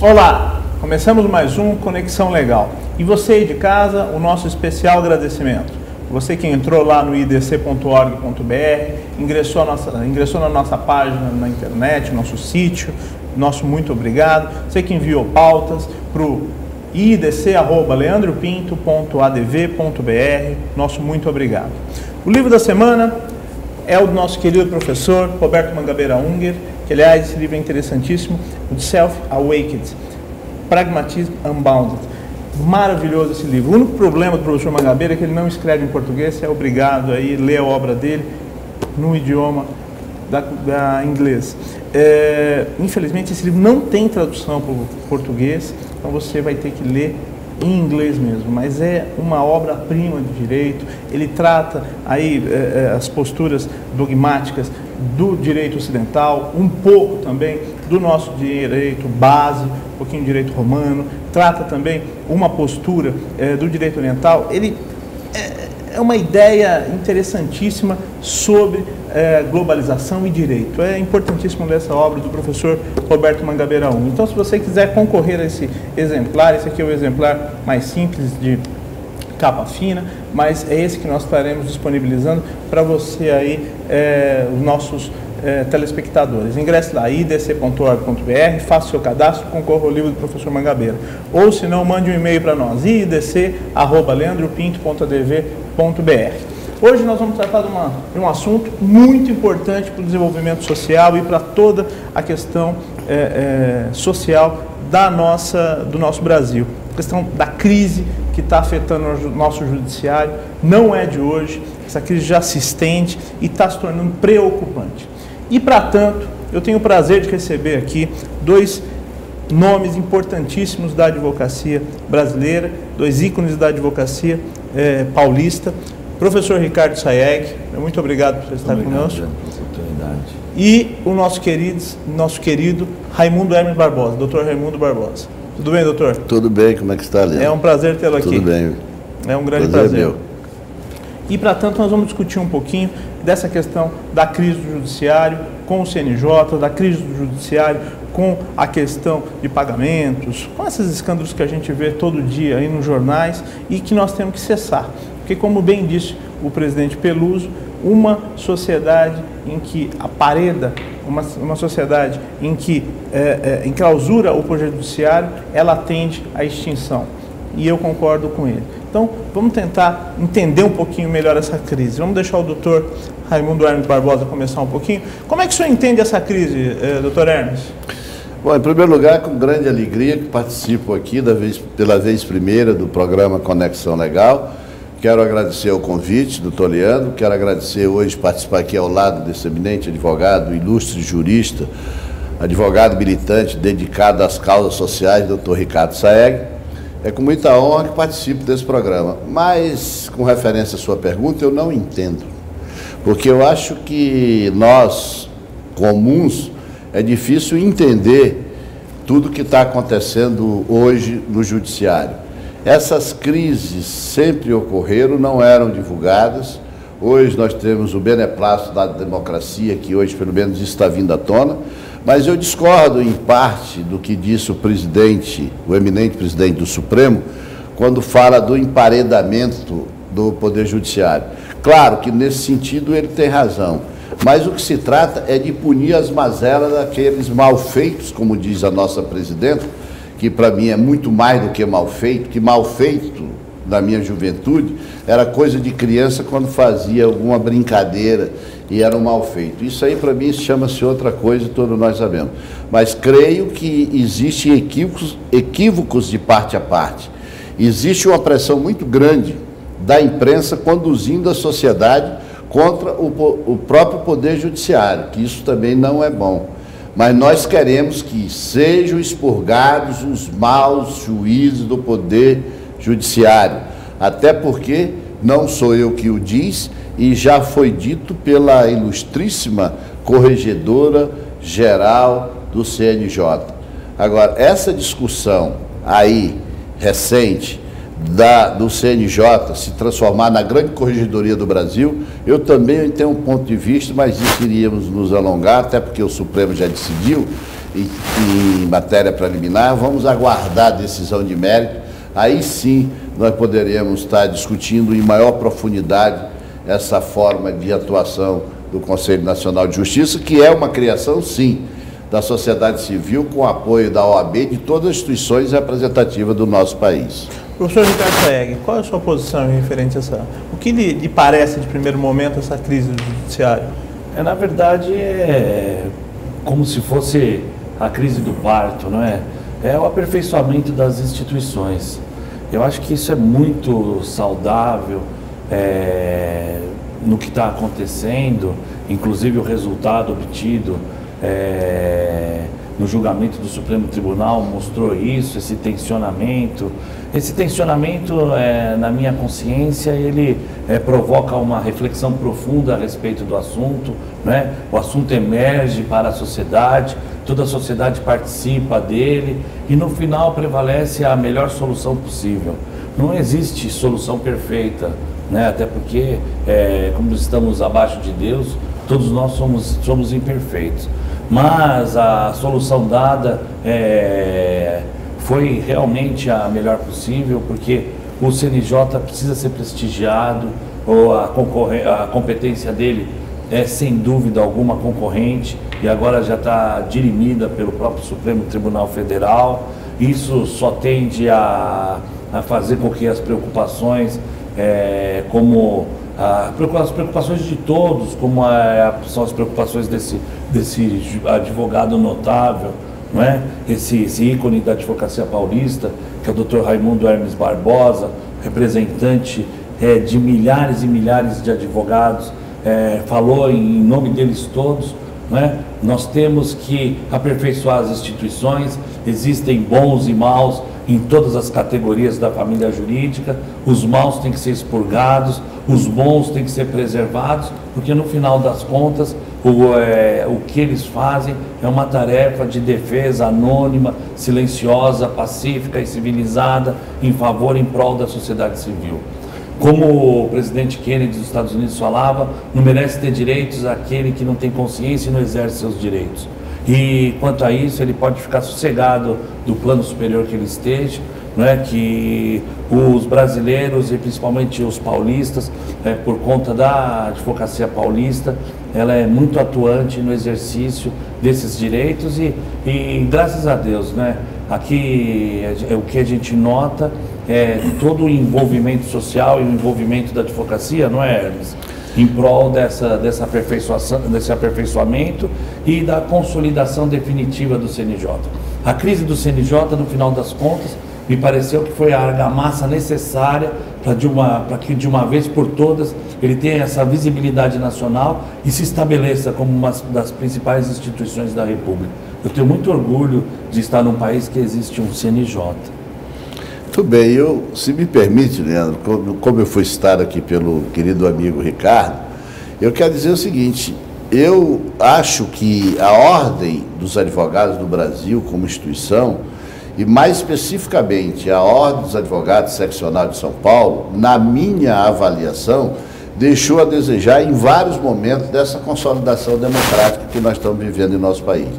Olá, começamos mais um Conexão Legal. E você aí de casa, o nosso especial agradecimento. Você que entrou lá no idc.org.br, ingressou na nossa página na internet, nosso sítio, nosso muito obrigado. Você que enviou pautas para o idc@leandropinto.adv.br, nosso muito obrigado. O livro da semana é o do nosso querido professor Roberto Mangabeira Unger, que aliás esse livro é interessantíssimo, o de Self-Awakened, Pragmatism Unbounded. Maravilhoso esse livro. O único problema do professor Mangabeira é que ele não escreve em português, você é obrigado a ler a obra dele no idioma da inglês. Infelizmente esse livro não tem tradução para o português, então você vai ter que ler em inglês mesmo, mas é uma obra-prima de direito. Ele trata aí as posturas dogmáticas do direito ocidental, um pouco também do nosso direito base, um pouquinho de direito romano, trata também uma postura do direito oriental. Ele é uma ideia interessantíssima sobre globalização e direito. É importantíssimo ler essa obra do professor Roberto Mangabeira Unger. Então, se você quiser concorrer a esse exemplar, esse aqui é o exemplar mais simples de capa fina, mas é esse que nós estaremos disponibilizando para você aí, os nossos telespectadores. Ingresse lá, idc.org.br, faça o seu cadastro, concorra ao livro do professor Mangabeira. Ou, se não, mande um e-mail para nós, idc@leandropinto.adv.br. Hoje nós vamos tratar de um assunto muito importante para o desenvolvimento social e para toda a questão social do nosso Brasil. A questão da crise que está afetando o nosso judiciário não é de hoje, essa crise já se estende e está se tornando preocupante. E, para tanto, eu tenho o prazer de receber aqui dois nomes importantíssimos da advocacia brasileira, dois ícones da advocacia paulista. Professor Ricardo Sayegh, muito obrigado por estar conosco. E o nosso querido Raimundo Hermes Barbosa, doutor Raimundo Barbosa. Tudo bem, doutor? Tudo bem, como é que está, Leandro? É um prazer tê-lo aqui. Tudo bem. É um grande prazer. E, para tanto, nós vamos discutir um pouquinho dessa questão da crise do judiciário com o CNJ, da crise do judiciário com a questão de pagamentos, com esses escândalos que a gente vê todo dia aí nos jornais e que nós temos que cessar. Porque, como bem disse o presidente Peluso, uma sociedade em que apareda, uma sociedade em que enclausura o poder judiciário, ela tende à extinção. E eu concordo com ele. Então, vamos tentar entender um pouquinho melhor essa crise. Vamos deixar o doutor Raimundo Hermes Barbosa começar um pouquinho. Como é que o senhor entende essa crise, doutor Hermes? Bom, em primeiro lugar, com grande alegria que participo aqui pela vez primeira do programa Conexão Legal. Quero agradecer o convite, doutor Leandro. Quero agradecer hoje participar aqui ao lado desse eminente advogado, ilustre jurista, advogado militante dedicado às causas sociais, doutor Ricardo Sayegh. É com muita honra que participo desse programa. Mas, com referência à sua pergunta, eu não entendo. Porque eu acho que nós, comuns, é difícil entender tudo que está acontecendo hoje no judiciário. Essas crises sempre ocorreram, não eram divulgadas. Hoje nós temos o beneplácito da democracia, que hoje pelo menos está vindo à tona, mas eu discordo em parte do que disse o presidente, o eminente presidente do Supremo, quando fala do emparedamento do Poder Judiciário. Claro que nesse sentido ele tem razão, mas o que se trata é de punir as mazelas daqueles malfeitos, como diz a nossa presidenta, que para mim é muito mais do que mal feito, que mal feito na minha juventude era coisa de criança quando fazia alguma brincadeira e era um mal feito. Isso aí para mim chama-se outra coisa, todos nós sabemos. Mas creio que existem equívocos de parte a parte. Existe uma pressão muito grande da imprensa conduzindo a sociedade contra o próprio Poder Judiciário, que isso também não é bom. Mas nós queremos que sejam expurgados os maus juízes do Poder Judiciário, até porque não sou eu que o diz e já foi dito pela ilustríssima Corregedora Geral do CNJ. Agora, essa discussão aí, recente, do CNJ se transformar na grande corregedoria do Brasil, eu também tenho um ponto de vista, mas isso iríamos nos alongar, até porque o Supremo já decidiu. em matéria preliminar, vamos aguardar a decisão de mérito, aí sim nós poderemos estar discutindo em maior profundidade essa forma de atuação do Conselho Nacional de Justiça, que é uma criação, sim, da sociedade civil, com apoio da OAB e de todas as instituições representativas do nosso país. Professor Ricardo Saeg, qual é a sua posição em referente a essa... O que lhe parece, de primeiro momento, essa crise do judiciário? Na verdade, é como se fosse a crise do parto, não é? É o aperfeiçoamento das instituições. Eu acho que isso é muito saudável no que está acontecendo, inclusive o resultado obtido no julgamento do Supremo Tribunal mostrou isso, esse tensionamento. Esse tensionamento, na minha consciência, ele provoca uma reflexão profunda a respeito do assunto, né? O assunto emerge para a sociedade, toda a sociedade participa dele e no final prevalece a melhor solução possível. Não existe solução perfeita, né? Até porque, como estamos abaixo de Deus, todos nós somos imperfeitos. Mas a solução dada foi realmente a melhor possível, porque o CNJ precisa ser prestigiado, ou a competência dele é sem dúvida alguma concorrente, e agora já está dirimida pelo próprio Supremo Tribunal Federal. Isso só tende a fazer com que as preocupações, as preocupações de todos, como são as preocupações desse advogado notável, não é? Esse ícone da advocacia paulista, que é o Dr. Raimundo Hermes Barbosa, representante de milhares e milhares de advogados, falou em nome deles todos, não é? Nós temos que aperfeiçoar as instituições, existem bons e maus em todas as categorias da família jurídica, os maus têm que ser expurgados, os bons têm que ser preservados, porque no final das contas o que eles fazem é uma tarefa de defesa anônima, silenciosa, pacífica e civilizada em prol da sociedade civil. Como o presidente Kennedy dos Estados Unidos falava, não merece ter direitos aquele que não tem consciência e não exerce seus direitos. E quanto a isso, ele pode ficar sossegado do plano superior que ele esteja, não é? Que os brasileiros e principalmente os paulistas, por conta da advocacia paulista, ela é muito atuante no exercício desses direitos e graças a Deus, né? Aqui o que a gente nota é todo o envolvimento social e o envolvimento da advocacia, não é, Hermes? Em prol desse aperfeiçoamento e da consolidação definitiva do CNJ. A crise do CNJ, no final das contas, me pareceu que foi a argamassa necessária para que de uma vez por todas ele tenha essa visibilidade nacional e se estabeleça como uma das principais instituições da República. Eu tenho muito orgulho de estar num país que existe um CNJ. Muito bem, se me permite, Leandro, como eu fui citado aqui pelo querido amigo Ricardo, eu quero dizer o seguinte: eu acho que a Ordem dos Advogados do Brasil como instituição, e mais especificamente a Ordem dos Advogados Seccional de São Paulo, na minha avaliação, deixou a desejar em vários momentos dessa consolidação democrática que nós estamos vivendo em nosso país.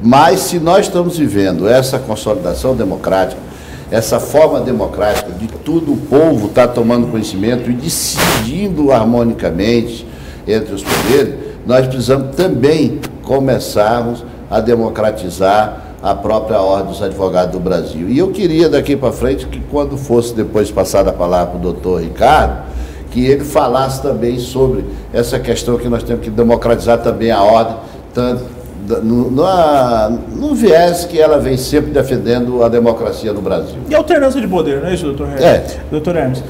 Mas se nós estamos vivendo essa consolidação democrática, essa forma democrática de tudo o povo está tomando conhecimento e decidindo harmonicamente entre os poderes, nós precisamos também começarmos a democratizar a própria Ordem dos Advogados do Brasil. E eu queria daqui para frente que quando fosse depois passada a palavra para o doutor Ricardo, que ele falasse também sobre essa questão que nós temos que democratizar também a Ordem, tanto no viés que ela vem sempre defendendo a democracia no Brasil. E a alternância de poder, não é isso, doutor Hermes? Doutor Hermes,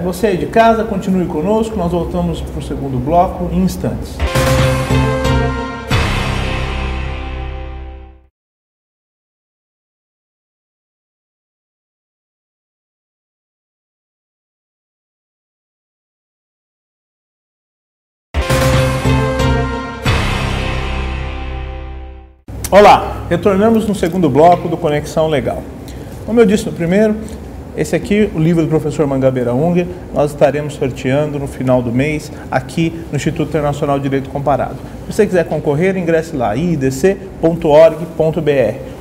você aí de casa, continue conosco, nós voltamos para o segundo bloco em instantes. Olá, retornamos no segundo bloco do Conexão Legal. Como eu disse no primeiro, esse aqui, o livro do professor Mangabeira Unger, nós estaremos sorteando no final do mês aqui no Instituto Internacional de Direito Comparado. Se você quiser concorrer, ingresse lá, iidc.org.br,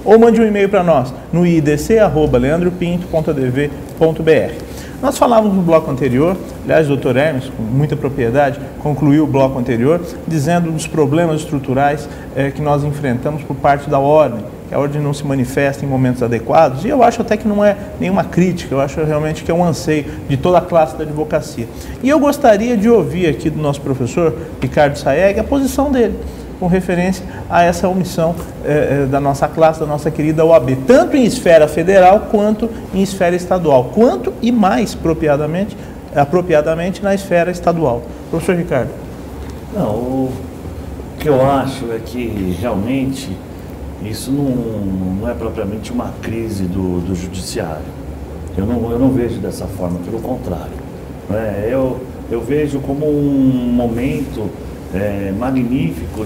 ou mande um e-mail para nós no iidc@leandropinto.dv.br. Nós falávamos no bloco anterior, aliás, o Dr. Hermes, com muita propriedade, concluiu o bloco anterior, dizendo dos problemas estruturais que nós enfrentamos por parte da ordem, que a ordem não se manifesta em momentos adequados, e eu acho até que não é nenhuma crítica, eu acho realmente que é um anseio de toda a classe da advocacia. E eu gostaria de ouvir aqui do nosso professor Ricardo Sayegh a posição dele, com referência a essa omissão da nossa classe, da nossa querida OAB, tanto em esfera federal quanto em esfera estadual, quanto e mais apropriadamente na esfera estadual. Professor Ricardo. Não, o que eu acho é que realmente isso não é propriamente uma crise do judiciário. Eu não vejo dessa forma, pelo contrário. Né? Eu vejo como um momento magnífico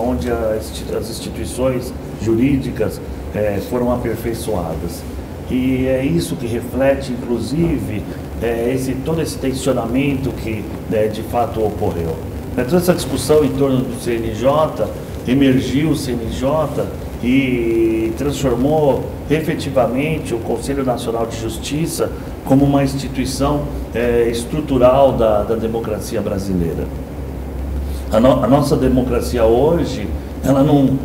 onde as instituições jurídicas foram aperfeiçoadas. E é isso que reflete, inclusive, todo esse tensionamento que de fato ocorreu. Toda essa discussão em torno do CNJ, emergiu o CNJ e transformou efetivamente o Conselho Nacional de Justiça como uma instituição estrutural da democracia brasileira. A nossa democracia hoje, ela não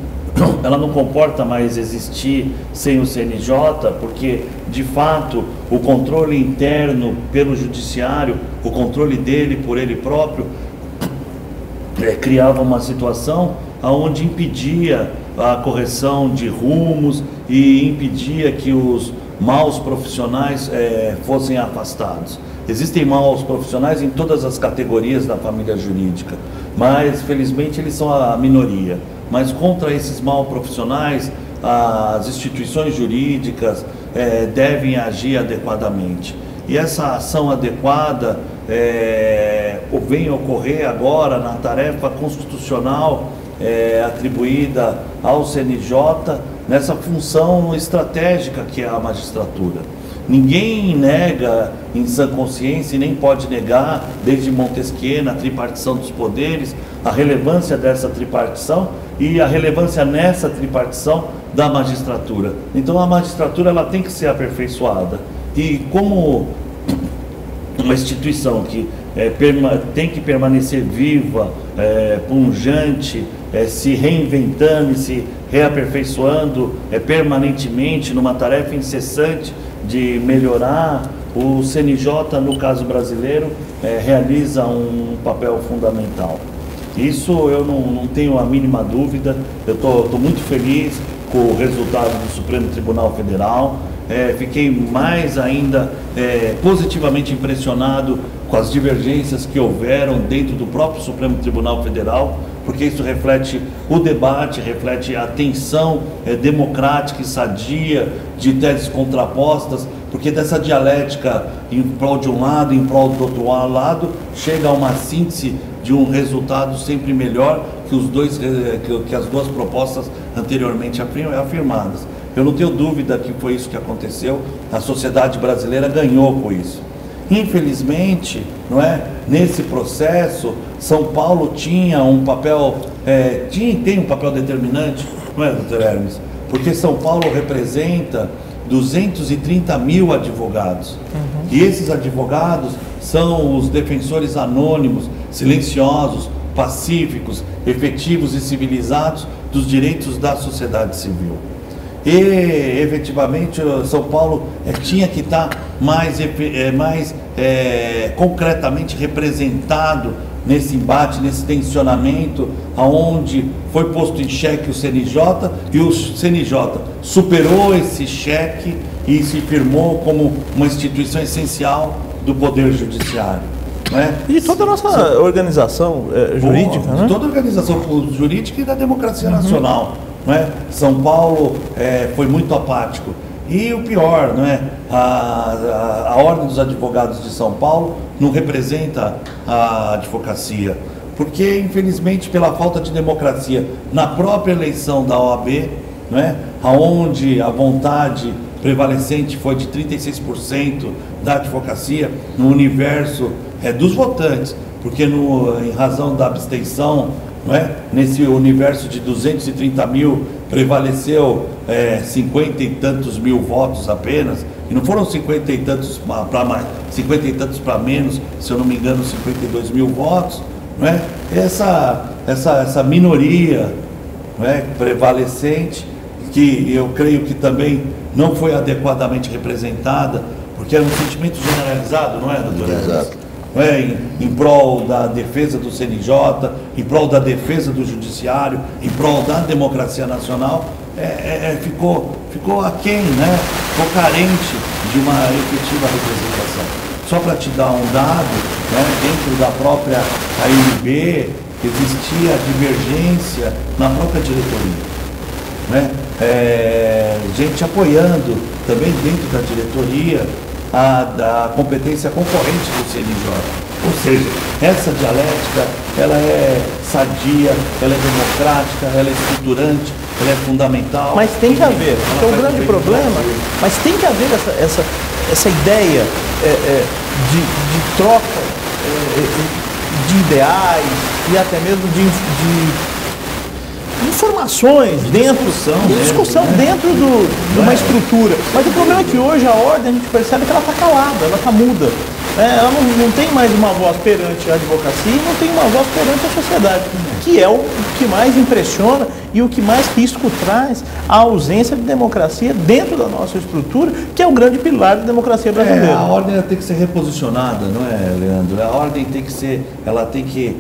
comporta mais existir sem o CNJ, porque, de fato, o controle interno pelo judiciário, o controle dele por ele próprio, criava uma situação onde impedia a correção de rumos e impedia que os maus profissionais fossem afastados. Existem maus profissionais em todas as categorias da família jurídica, mas felizmente eles são a minoria. Mas contra esses maus profissionais, as instituições jurídicas devem agir adequadamente. E essa ação adequada vem ocorrer agora na tarefa constitucional atribuída ao CNJ, nessa função estratégica que é a magistratura. Ninguém nega em sã consciência e nem pode negar, desde Montesquieu, na tripartição dos poderes, a relevância dessa tripartição e a relevância nessa tripartição da magistratura. Então a magistratura ela tem que ser aperfeiçoada. E como uma instituição que tem que permanecer viva, pungente, se reinventando e se reaperfeiçoando permanentemente numa tarefa incessante de melhorar, o CNJ, no caso brasileiro, realiza um papel fundamental. Isso eu não tenho a mínima dúvida. Eu estou muito feliz com o resultado do Supremo Tribunal Federal. Fiquei mais ainda positivamente impressionado com as divergências que houveram dentro do próprio Supremo Tribunal Federal, porque isso reflete o debate, reflete a tensão democrática e sadia de teses contrapostas, porque dessa dialética em prol de um lado, em prol do outro lado, chega a uma síntese de um resultado sempre melhor que as duas propostas anteriormente afirmadas. Eu não tenho dúvida que foi isso que aconteceu, a sociedade brasileira ganhou com isso. Infelizmente, nesse processo, São Paulo tinha um papel, tem um papel determinante, não é, doutor Hermes? Porque São Paulo representa 230 mil advogados. E esses advogados são os defensores anônimos, silenciosos, pacíficos, efetivos e civilizados dos direitos da sociedade civil. E, efetivamente, São Paulo tinha que estar mais concretamente representado nesse embate, nesse tensionamento, aonde foi posto em xeque o CNJ, e o CNJ superou esse xeque e se firmou como uma instituição essencial do Poder Judiciário. E de toda a nossa organização jurídica, de toda a organização jurídica e da democracia nacional. São Paulo foi muito apático. E o pior, a Ordem dos Advogados de São Paulo não representa a advocacia, porque infelizmente pela falta de democracia na própria eleição da OAB, onde a vontade prevalecente foi de 36% da advocacia no universo dos votantes, porque em razão da abstenção não é? Nesse universo de 230 mil, prevaleceu 50 e tantos mil votos apenas, e não foram 50 e tantos para mais, 50 e tantos para menos, se eu não me engano, 52 mil votos, não é? Essa minoria, não é, prevalecente, que eu creio que também não foi adequadamente representada, porque era um sentimento generalizado, não é, doutor? Exato. Não é? Em prol da defesa do CNJ, em prol da defesa do judiciário, em prol da democracia nacional, ficou aquém, né? Ficou carente de uma efetiva representação. Só para te dar um dado, né? Dentro da própria ANB existia divergência na própria diretoria, né? Gente apoiando também dentro da diretoria da competência concorrente do CNJ. Ou seja, essa dialética, ela é sadia, ela é democrática, ela é estruturante, ela é fundamental. Mas tem que haver, porque o grande problema, mas tem que haver essa ideia de troca de ideais e até mesmo de informações dentro de discussão dentro de uma estrutura. Mas o problema é que hoje a ordem, a gente percebe que ela está calada, ela está muda. Ela não tem mais uma voz perante a advocacia e não tem uma voz perante a sociedade, que é o que mais impressiona e o que mais risco traz a ausência de democracia dentro da nossa estrutura, que é o grande pilar da democracia brasileira. A ordem tem que ser reposicionada, não é, Leandro? A ordem tem que ser, ela tem que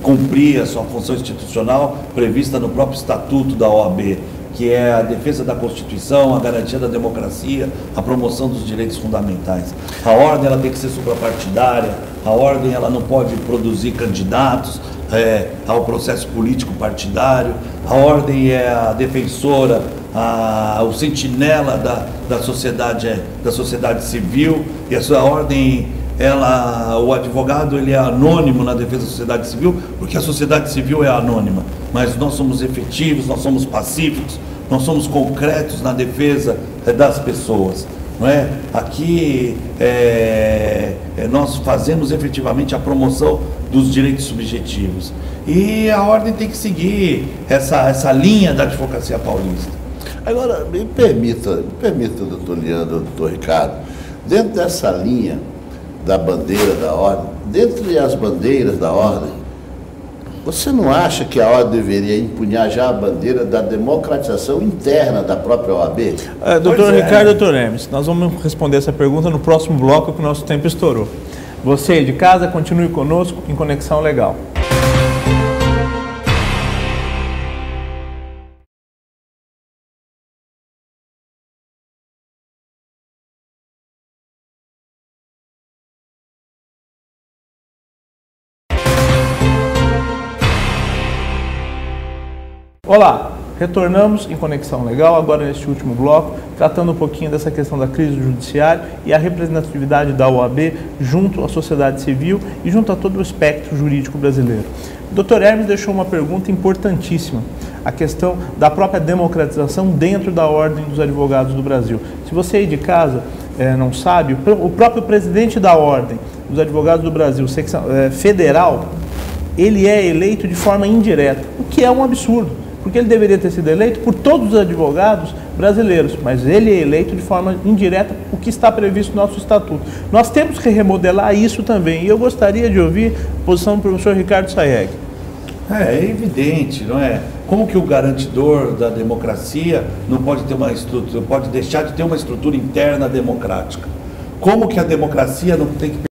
cumprir a sua função institucional prevista no próprio estatuto da OAB, que é a defesa da Constituição, a garantia da democracia, a promoção dos direitos fundamentais. A ordem ela tem que ser suprapartidária, a ordem ela não pode produzir candidatos ao processo político partidário, a ordem é a defensora, o sentinela da sociedade civil, e a sua ordem, o advogado ele é anônimo na defesa da sociedade civil, porque a sociedade civil é anônima, mas nós somos efetivos, nós somos pacíficos, nós somos concretos na defesa das pessoas, não é? Aqui nós fazemos efetivamente a promoção dos direitos subjetivos, e a ordem tem que seguir essa linha da advocacia paulista. Agora, me permita, doutor Leandro, doutor Ricardo, dentro dessa linha da bandeira da ordem, dentre as bandeiras da ordem, você não acha que a ordem deveria empunhar já a bandeira da democratização interna da própria OAB? Doutor Ricardo e doutor Hermes, nós vamos responder essa pergunta no próximo bloco, que o nosso tempo estourou. Você de casa, continue conosco em Conexão Legal. Olá, retornamos em Conexão Legal, agora neste último bloco, tratando um pouquinho dessa questão da crise do judiciário e a representatividade da OAB junto à sociedade civil e junto a todo o espectro jurídico brasileiro. O Dr. Hermes deixou uma pergunta importantíssima, a questão da própria democratização dentro da Ordem dos Advogados do Brasil. Se você aí de casa não sabe, o próprio presidente da Ordem dos Advogados do Brasil, federal, ele é eleito de forma indireta, o que é um absurdo. Porque ele deveria ter sido eleito por todos os advogados brasileiros, mas ele é eleito de forma indireta, o que está previsto no nosso estatuto. Nós temos que remodelar isso também, e eu gostaria de ouvir a posição do professor Ricardo Sayeg. É evidente, não é? Como que o garantidor da democracia não pode ter uma estrutura, pode deixar de ter uma estrutura interna democrática? Como que a democracia não tem que